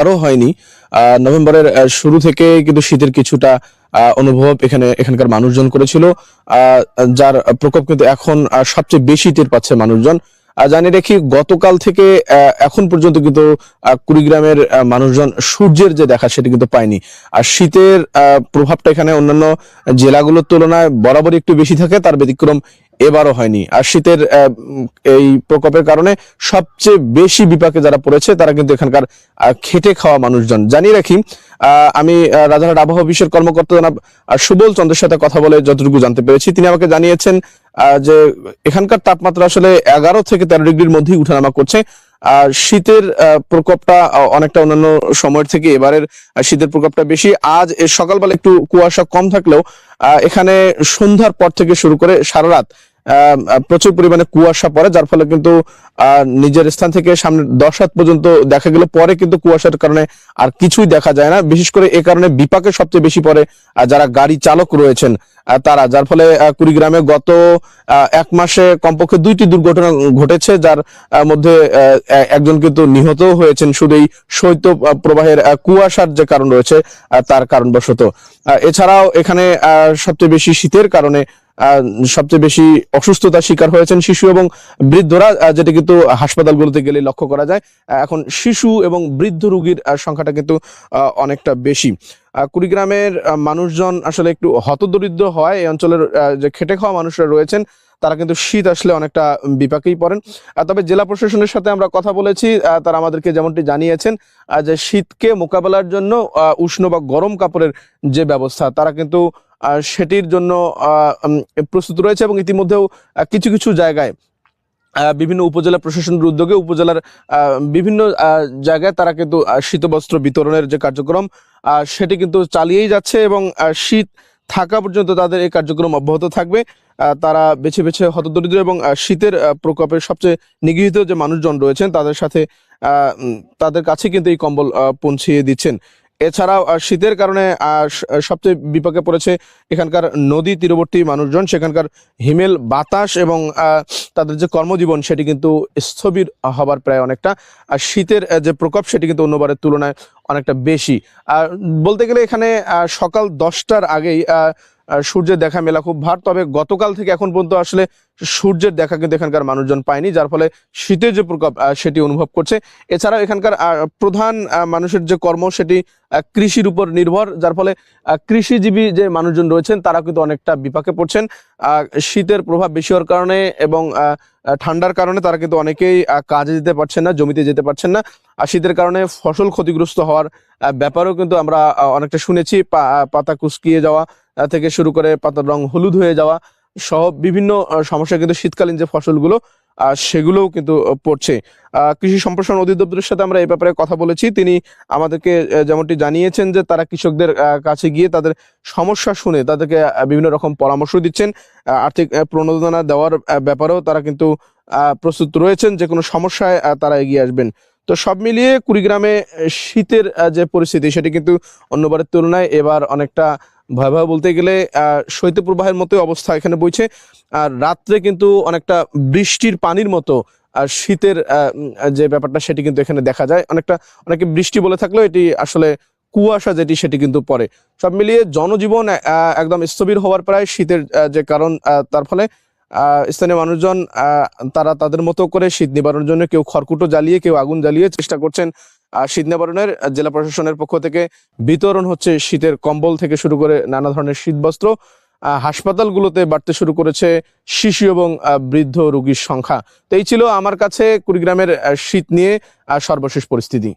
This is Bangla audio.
আরো হয়নি। নভেম্বরের শুরু থেকে কিন্তু শীতের কিছুটা অনুভব এখানকার মানুষজন করেছিল, যার প্রকোপ কিন্তু এখন সবচেয়ে বেশি টের পাচ্ছে মানুষজন। জানিয়ে রাখি, গতকাল থেকে এখন পর্যন্ত কিন্তু কুড়িগ্রামের মানুষজন সূর্যের যে দেখা সেটা কিন্তু পায়নি। আর শীতের প্রভাবটা এখানে অন্যান্য জেলাগুলোর তুলনায় বরাবরই একটু বেশি থাকে, তার ব্যতিক্রম এবারও হয়নি। আর শীতের এই প্রকোপের কারণে সবচেয়ে বেশি বিপাকে যারা পড়েছে তারা কিন্তু এখানকার খেটে খাওয়া মানুষজন। জানিয়ে রাখি, আমি রাজারহাট আবহাওয়া অফিসের কর্মকর্তা জনাব সুবল চন্দ্রের সাথে কথা বলে যতটুকু জানতে পেরেছি, তিনি আমাকে জানিয়েছেন যে এখানকার তাপমাত্রা আসলে 11 থেকে 13 ডিগ্রির মধ্যেই উঠানামা করছে। শীতের প্রকোপটা অনেকটা অন্যান্য সময়ের থেকে এবারের শীতের প্রকোপটা বেশি। আজ সকালবেলা একটু কুয়াশা কম থাকলেও এখানে সন্ধ্যার পর থেকে শুরু করে সারা রাত প্রচুর পরিমাণে কুয়াশা পড়ে, যার ফলে কিন্তু নিজের স্থান থেকে সামনে 10 হাত পর্যন্ত দেখা গেল, পরে কিন্তু কুয়াশার কারণে আর কিছুই দেখা যায় না। বিশেষ করে এ কারণে বিপাকে সবচেয়ে বেশি পড়ে যারা গাড়ি চালক রয়েছেন তারা, যার ফলে কুড়িগ্রামে গত 1 মাসে কমপক্ষে 2টি দুর্ঘটনা ঘটেছে, যার মধ্যে একজন কিন্তু নিহত হয়েছেন শুধু এই শৈত্য প্রবাহের কুয়াশার যে কারণ রয়েছে তার কারণবশত। এছাড়াও এখানে সবচেয়ে বেশি শীতের কারণে সবচেয়ে বেশি অসুস্থতার শিকার হয়েছেন শিশু এবং বৃদ্ধরা, যেটা কিন্তু হাসপাতালগুলোতে গেলে লক্ষ্য করা যায়। এখন শিশু এবং বৃদ্ধ রোগীর সংখ্যাটা কিন্তু অনেকটা বেশি। কুড়িগ্রামের মানুষজন আসলে একটু হতদরিদ্র হয়, এই অঞ্চলের যে খেটে খাওয়া মানুষরা রয়েছেন তারা কিন্তু শীত আসলে অনেকটা বিপাকেই পড়েন। তবে জেলা প্রশাসনের সাথে আমরা কথা বলেছি, তারা আমাদেরকে যেমনটি জানিয়েছেন যে শীতকে মোকাবেলার জন্য উষ্ণ বা গরম কাপড়ের যে ব্যবস্থা তারা কিন্তু সেটির জন্য প্রস্তুত রয়েছে, এবং ইতিমধ্যেও কিছু কিছু জায়গায় বিভিন্ন উপজেলা প্রশাসনের উদ্যোগে উপজেলার বিভিন্ন জায়গায় তারা কিন্তু শীতবস্ত্র বিতরণের যে কার্যক্রম সেটি কিন্তু চালিয়েই যাচ্ছে, এবং শীত থাকা পর্যন্ত তাদের এই কার্যক্রম অব্যাহত থাকবে। তারা বেছে বেছে হতদরিদ্র এবং শীতের প্রকোপে সবচেয়ে নিগৃহীত যে মানুষজন রয়েছেন তাদের কাছে কিন্তু এই কম্বল পৌঁছিয়ে দিচ্ছেন। এছাড়াও শীতের কারণে সবচেয়ে বিপাকে পড়েছে এখানকার নদী তীরবর্তী মানুষজন। সেখানকার হিমেল বাতাস এবং তাদের যে কর্মজীবন সেটি কিন্তু স্থবির হবার প্রায় অনেকটা। আর শীতের যে প্রকোপ সেটি কিন্তু অন্যবারের তুলনায় অনেকটা বেশি। বলতে গেলে এখানে সকাল 10টার আগেই সূর্যের দেখা মেলা খুব ভার, তবে গতকাল থেকে এখন পর্যন্ত আসলে সূর্যের দেখা কিন্তু এখানকার মানুষজন পায়নি, যার ফলে শীতের যে প্রকোপ সেটি অনুভব করছে। এছাড়াও এখানকার প্রধান মানুষের যে কর্ম সেটি কৃষির উপর নির্ভর, যার ফলে কৃষিজীবী যে মানুষজন রয়েছেন তারা কিন্তু অনেকটা বিপাকে পড়ছেন। শীতের প্রভাব বেশি হওয়ার কারণে এবং ঠান্ডার কারণে তারা কিন্তু অনেকেই কাজে যেতে পারছেন না, জমিতে যেতে পারছেন না। আর শীতের কারণে ফসল ক্ষতিগ্রস্ত হওয়ার ব্যাপারেও কিন্তু আমরা অনেকটা শুনেছি। পাতা কুঁচকিয়ে যাওয়া থেকে শুরু করে পাতার রং হলুদ হয়ে যাওয়া সহ বিভিন্ন সমস্যা কিন্তু শীতকালীন যে ফসলগুলো সেগুলোও কিন্তু পড়ছে। কৃষি সম্প্রসারণ অধিদপ্তরের সাথে আমরা এই ব্যাপারে কথা বলেছি, তিনি আমাদেরকে যেমনটি জানিয়েছেন যে তারা কৃষকদের কাছে গিয়ে তাদের সমস্যা শুনে তাদেরকে বিভিন্ন রকম পরামর্শ দিচ্ছেন। আর্থিক প্রণোদনা দেওয়ার ব্যাপারেও তারা কিন্তু প্রস্তুত রয়েছেন, যে কোনো সমস্যায় তারা এগিয়ে আসবেন। তো সব মিলিয়ে কুড়িগ্রামে শীতের যে পরিস্থিতি সেটি কিন্তু অন্যবারের তুলনায় এবার অনেকটা ভয়াবহ বলতে গেলে শৈত্যপ্রবাহের মতো অবস্থা এখানে বইছে। আর রাত্রে কিন্তু অনেকটা বৃষ্টির পানির মতো শীতের যে ব্যাপারটা সেটি কিন্তু এখানে দেখা যায়। অনেকে বৃষ্টি বলে থাকলেও এটি আসলে কুয়াশা যেটি সেটি কিন্তু পড়ে। সব মিলিয়ে জনজীবন একদম স্থবির হওয়ার প্রায় শীতের যে কারণ, তার ফলে স্থানীয় মানুষজন তারা তাদের মতো করে শীত নিবারণের জন্য কেউ খড়কুটো জ্বালিয়ে, কেউ আগুন জ্বালিয়ে চেষ্টা করছেন শীত নিবারণের। জেলা প্রশাসনের পক্ষ থেকে বিতরণ হচ্ছে শীতের কম্বল থেকে শুরু করে নানা ধরনের শীতবস্ত্র। হাসপাতালগুলোতে বাড়তে শুরু করেছে শিশু এবং বৃদ্ধ রোগীর সংখ্যা। তো এই ছিল আমার কাছে কুড়িগ্রামের শীত নিয়ে সর্বশেষ পরিস্থিতি।